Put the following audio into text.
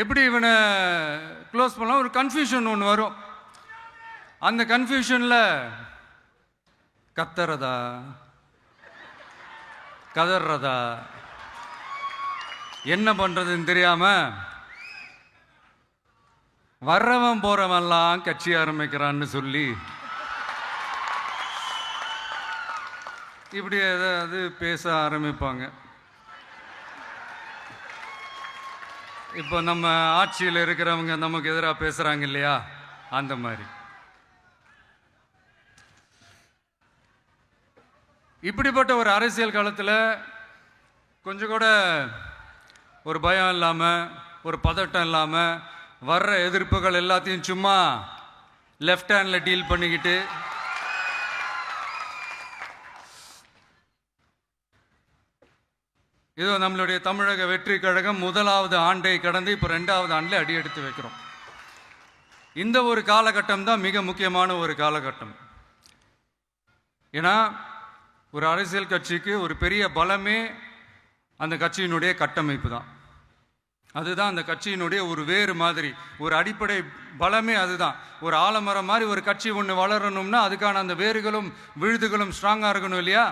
எப்படி இவனை க்ளோஸ் பண்ணலாம், ஒரு கன்ஃபியூஷன் ஒன்று வரும். அந்த கன்ஃபியூஷனில் கத்துறதா கதறதா என்ன பண்ணுறதுன்னு தெரியாமல் வர்றவன் போகிறவன்லாம் கட்சி ஆரம்பிக்கிறான்னு சொல்லி இப்படி ஏதாவது பேச ஆரம்பிப்பாங்க. இப்போ நம்ம ஆட்சியில் இருக்கிறவங்க நமக்கு எதிராக பேசுகிறாங்க இல்லையா, அந்த மாதிரி. இப்படிப்பட்ட ஒரு அரசியல் காலத்தில் கொஞ்சம் கூட ஒரு பயம் இல்லாமல், ஒரு பதட்டம் இல்லாமல், வர்ற எதிர்ப்புகள் எல்லாத்தையும் சும்மா லெஃப்ட் ஹேண்டில் டீல் பண்ணிக்கிட்டு இதோ நம்மளுடைய தமிழக வெற்றி கழகம் முதலாவது ஆண்டை கடந்து இப்போ 2வது ஆண்டில் அடி எடுத்து வைக்கிறோம். இந்த ஒரு காலகட்டம் தான் மிக முக்கியமான ஒரு காலகட்டம். ஏன்னா ஒரு அரசியல் கட்சிக்கு ஒரு பெரிய பலமே அந்த கட்சியினுடைய கட்டமைப்பு தான். அதுதான் அந்த கட்சியினுடைய ஒரு வேறு மாதிரி, ஒரு அடிப்படை பலமே அதுதான். ஒரு ஆலமரம் மாதிரி ஒரு கட்சி ஒன்று வளரணும்னா அதுக்கான அந்த வேர்களும் விழுதுகளும் ஸ்ட்ராங்காக இருக்கணும் இல்லையா?